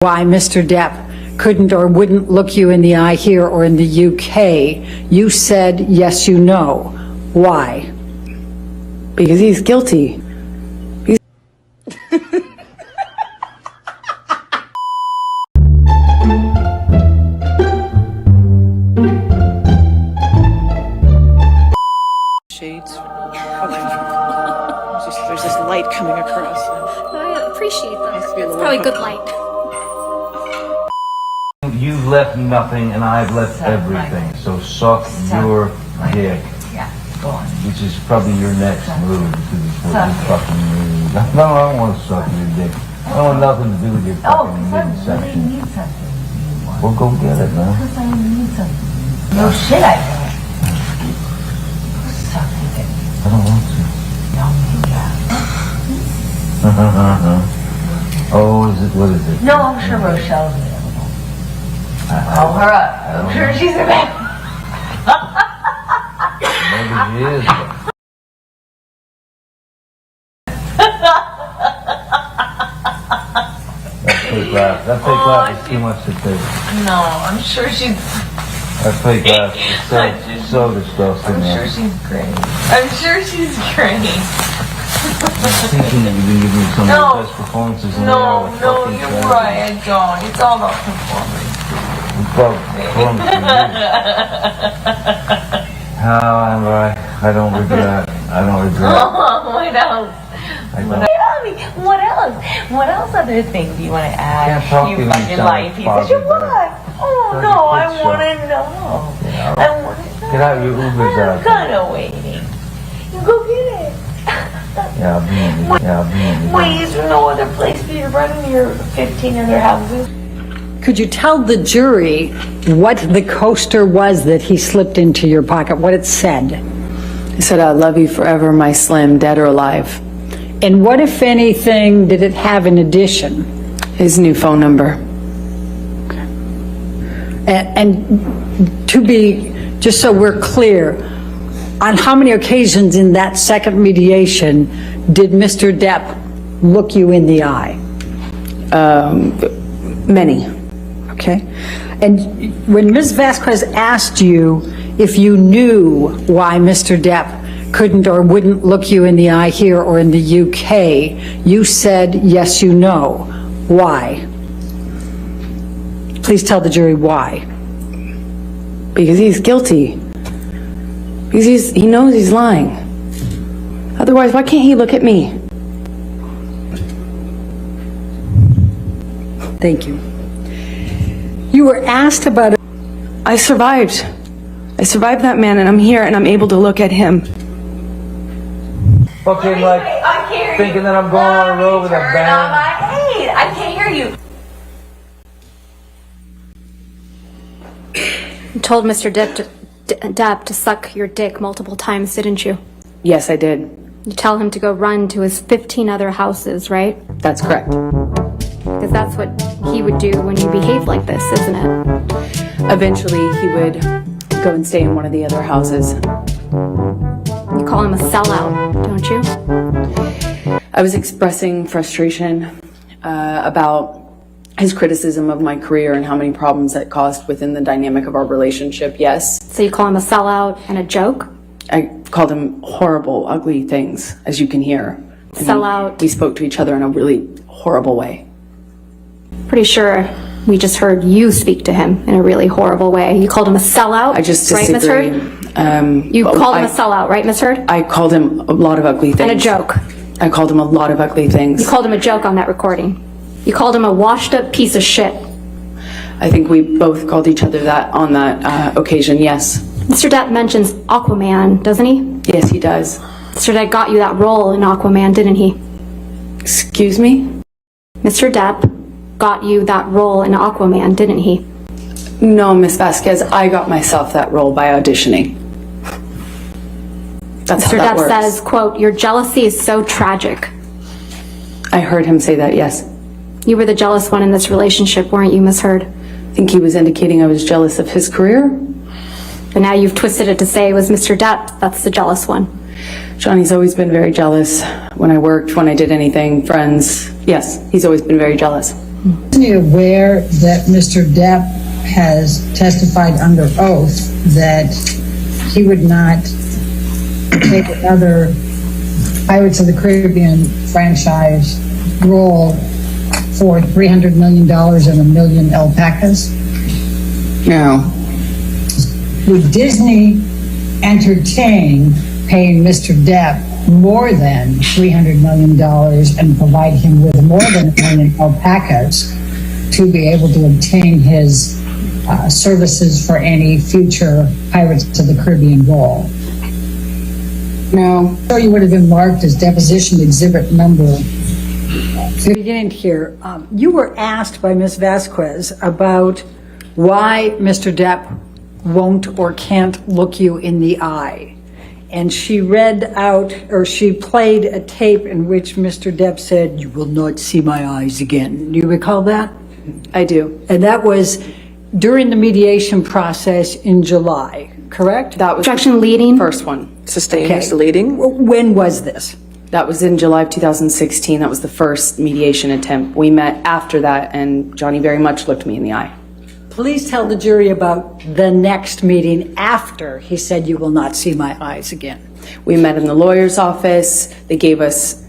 Why Mr. Depp couldn't or wouldn't look you in the eye here or in the UK. You said, yes, you know. Why? Because he's guilty. Shades. There's this light coming across. I appreciate that. It's probably good light. You've left nothing and I've left everything. So suck your dick. Yeah, go on. Which is probably your next move because it's what you fucking need. No, I don't want to suck your dick. I don't want nothing to do with your fucking midsection. Need something. Well, go get it, man. Because I need something. No shit, I don't. Suck your dick. I don't want to. No, yeah. Oh, is it? What is it? No, I'm sure Rochelle's available. Call her up. I'm sure she's available. Maybe she is. That fake laugh is too much to take. No, I'm sure she's. That fake laugh is so disgusting. I'm sure she's great. I'm sure she's great. I'm thinking that you've been giving me some of the best performances in the world. No, you're right. I don't. It's all about performance. It's about performance. How am I don't regret. I don't regret. Oh, what else? What else? What else other things do you want to add? You fucking lying piece of shit. What? Oh no, I want to know. Yeah, I want to know. get out your Ubers out. I'm kind of waiting. You go get it. Yeah, I'll be in it. Yeah, I'll be in it. Wait, is there no other place for you to run in your 15 other houses? Could you tell the jury what the coaster was that he slipped into your pocket, what it said? He said, I love you forever, my Slim, dead or alive. And what, if anything, did it have in addition? His new phone number. And to be, just so we're clear, on how many occasions in that second mediation did Mr. Depp look you in the eye? Many. Okay. And when Ms. Vasquez asked you if you knew why Mr. Depp couldn't or wouldn't look you in the eye here or in the UK, you said, yes, you know. Why? Please tell the jury why. Because he's guilty. Because he knows he's lying. Otherwise, why can't he look at me? Thank you. You were asked about it. I survived. I survived that man, and I'm here, and I'm able to look at him. Fucking like thinking that I'm going on a road with a band. I can't hear you. You told Mr. Depp to suck your dick multiple times, didn't you? Yes, I did. You tell him to go run to his 15 other houses, right? That's correct. Because that's what he would do when you behave like this, isn't it? Eventually, he would go and stay in one of the other houses. You call him a sellout, don't you? I was expressing frustration about his criticism of my career and how many problems that caused within the dynamic of our relationship, yes. So you call him a sellout and a joke? I called him horrible, ugly things, as you can hear. And Sellout. We spoke to each other in a really horrible way. Pretty sure we just heard you speak to him in a really horrible way. You called him a sellout, I just right, Miss disagree. Heard? You called him a sellout, right, Miss Heard? I called him a lot of ugly things. And a joke. I called him a lot of ugly things. You called him a joke on that recording. You called him a washed up piece of shit. I think we both called each other that on that occasion, yes. Mr. Depp mentions Aquaman, doesn't he? Yes, he does. Mr. Depp got you that role in Aquaman, didn't he? Excuse me? Mr. Depp got you that role in Aquaman, didn't he? No, Miss Vasquez, I got myself that role by auditioning. That's how Mr. that Depp works. says, quote, your jealousy is so tragic. I heard him say that, yes. You were the jealous one in this relationship, weren't you, Miss Heard? I think he was indicating I was jealous of his career. But now you've twisted it to say it was Mr. Depp that's the jealous one. Johnny's always been very jealous when I worked, when I did anything, friends. Yes, he's always been very jealous. Isn't he aware that Mr. Depp has testified under oath that he would not take another Pirates of the Caribbean franchise role for $300 million and a million alpacas? No. Would Disney entertain paying Mr. Depp more than $300 million and provide him with more than a million alpacas to be able to obtain his services for any future Pirates of the Caribbean role? No. So you would have been marked as deposition exhibit number. Beginning here, you were asked by Ms. Vasquez about why Mr. Depp won't or can't look you in the eye. And she read out, or she played a tape in which Mr. Depp said, "You will not see my eyes again." Do you recall that? I do. And that was during the mediation process in July, correct? That was Objection leading. first one. Sustained Okay. leading. When was this? That was in July of 2016. That was the first mediation attempt. We met after that, and Johnny very much looked me in the eye. Please tell the jury about the next meeting after he said, "You will not see my eyes again." We met in the lawyer's office. They gave us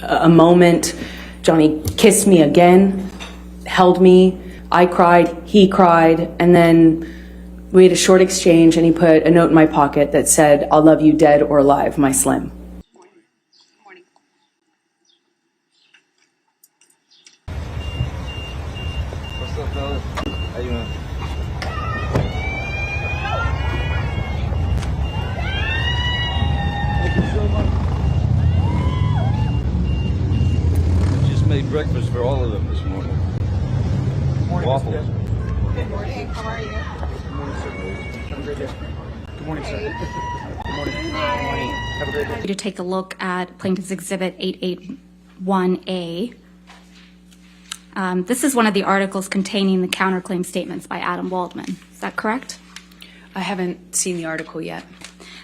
a moment. Johnny kissed me again, held me. I cried, he cried, and then we had a short exchange, and he put a note in my pocket that said, "I'll love you dead or alive, my Slim." What's up, fellas? How you doing? Thank you so much. I just made breakfast for all of them this morning. Morning, waffles. Good morning. How are you? Good morning, sir. Have a great day. Good morning, sir. Good morning. Good morning. Have a great day. To take a look at Plaintiff's Exhibit 881A. This is one of the articles containing the counterclaim statements by Adam Waldman. Is that correct? I haven't seen the article yet.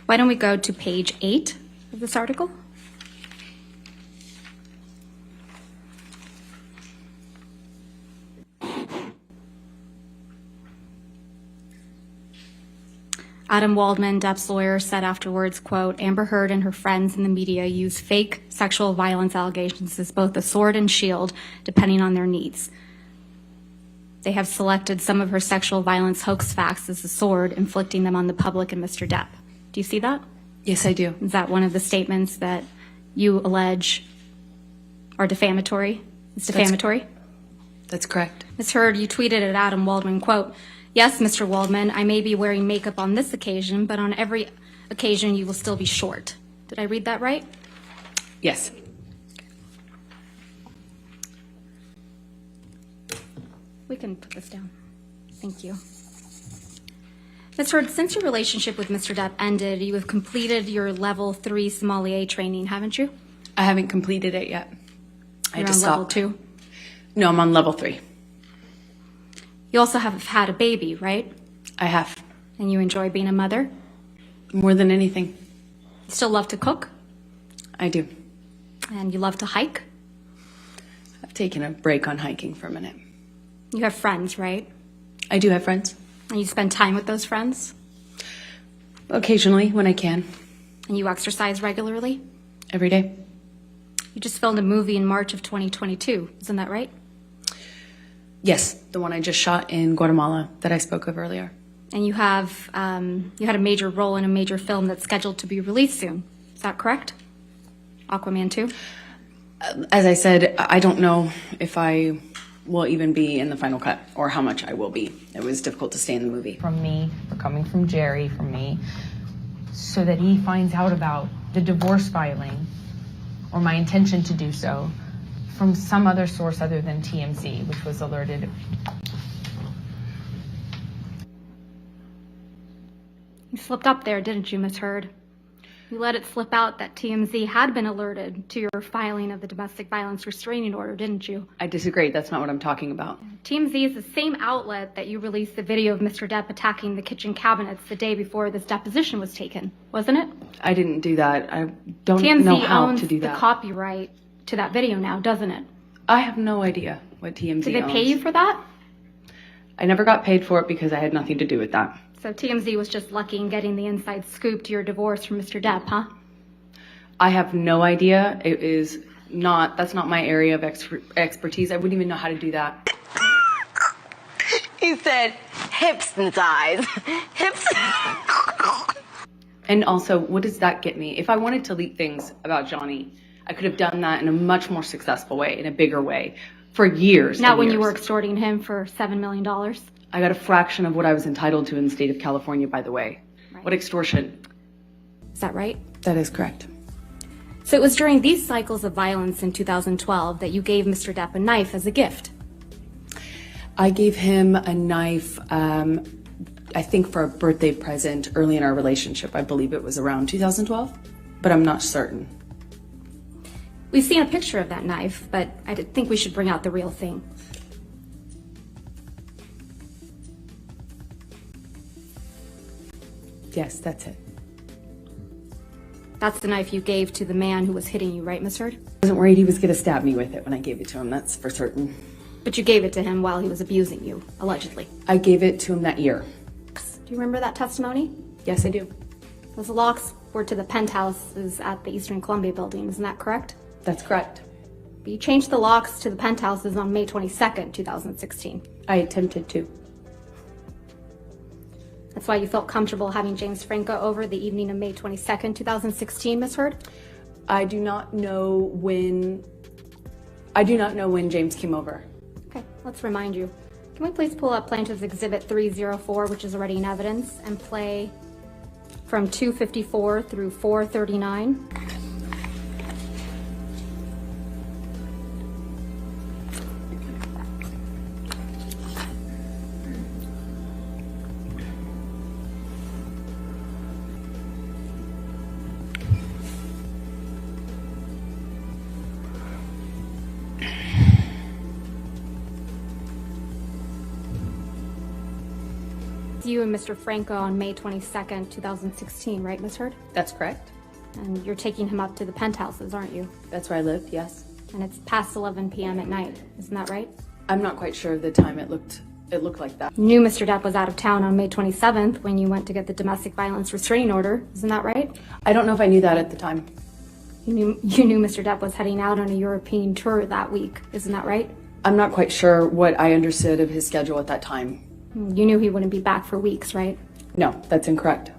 Why don't we go to page 8 of this article? Adam Waldman, Depp's lawyer, said afterwards, quote, "Amber Heard and her friends in the media use fake sexual violence allegations as both a sword and shield, depending on their needs. They have selected some of her sexual violence hoax facts as a sword, inflicting them on the public and Mr. Depp." Do you see that? Yes, I do. Is that one of the statements that you allege are defamatory? It's defamatory? That's correct. Ms. Heard, you tweeted at Adam Waldman, quote, "Yes, Mr. Waldman, I may be wearing makeup on this occasion, but on every occasion you will still be short." Did I read that right? Yes. We can put this down. Thank you. Ms. Heard, since your relationship with Mr. Depp ended, you have completed your level 3 sommelier training, haven't you? I haven't completed it yet. I You're had to on stop. level 2. No, I'm on level 3. You also have had a baby, right? I have. And you enjoy being a mother? More than anything. You still love to cook? I do. And you love to hike? I've taken a break on hiking for a minute. You have friends, right? I do have friends. And you spend time with those friends? Occasionally, when I can. And you exercise regularly? Every day. You just filmed a movie in March of 2022, isn't that right? Yes, the one I just shot in Guatemala that I spoke of earlier. And you have you had a major role in a major film that's scheduled to be released soon. Is that correct? Aquaman 2? As I said, I don't know if I will even be in the final cut or how much I will be. It was difficult to stay in the movie. From me, or coming from Jerry, from me, so that he finds out about the divorce filing or my intention to do so from some other source other than TMZ, which was alerted. You slipped up there, didn't you, Ms. Heard? You let it slip out that TMZ had been alerted to your filing of the domestic violence restraining order, didn't you? I disagree. That's not what I'm talking about. TMZ is the same outlet that you released the video of Mr. Depp attacking the kitchen cabinets the day before this deposition was taken, wasn't it? I didn't do that. I don't TMZ know how owns to do the that. copyright to that video now, doesn't it? I have no idea. what TMZ Did they owns. pay you for that? I never got paid for it because I had nothing to do with that. So TMZ was just lucky in getting the inside scoop to your divorce from Mr. Depp, huh? I have no idea. That's not my area of expertise. I wouldn't even know how to do that. He said, hips and thighs. Hips. And also, what does that get me? If I wanted to leak things about Johnny, I could have done that in a much more successful way, in a bigger way, for years. Not and when years. you were extorting him for $7 million. I got a fraction of what I was entitled to in the state of California, by the way. Right. What extortion? Is that right? That is correct. So it was during these cycles of violence in 2012 that you gave Mr. Depp a knife as a gift. I gave him a knife, I think for a birthday present early in our relationship. I believe it was around 2012, but I'm not certain. We've seen a picture of that knife, but I think we should bring out the real thing. Yes, that's it. That's the knife you gave to the man who was hitting you, right, Miss Heard? I wasn't worried he was going to stab me with it when I gave it to him, that's for certain. But you gave it to him while he was abusing you, allegedly. I gave it to him that year. Do you remember that testimony? Yes, I do. Those locks were to the penthouses at the Eastern Columbia building, isn't that correct? That's correct. But you changed the locks to the penthouses on May 22nd, 2016. I attempted to. That's why you felt comfortable having James Franco over the evening of May 22nd, 2016, Miss Heard? I do not know when James came over. Okay, let's remind you. Can we please pull up Plaintiff's Exhibit 304, which is already in evidence, and play from 254 through 439? You and Mr. Franco on May 22nd, 2016, right, Miss Heard? That's correct. And you're taking him up to the penthouses, aren't you? That's where I lived, yes. And it's past 11 p.m. at night, isn't that right? I'm not quite sure of the time it looked like that. You knew Mr. Depp was out of town on May 27th when you went to get the domestic violence restraining order, isn't that right? I don't know if I knew that at the time. You knew Mr. Depp was heading out on a European tour that week, isn't that right? I'm not quite sure what I understood of his schedule at that time. You knew he wouldn't be back for weeks, right? No, that's incorrect.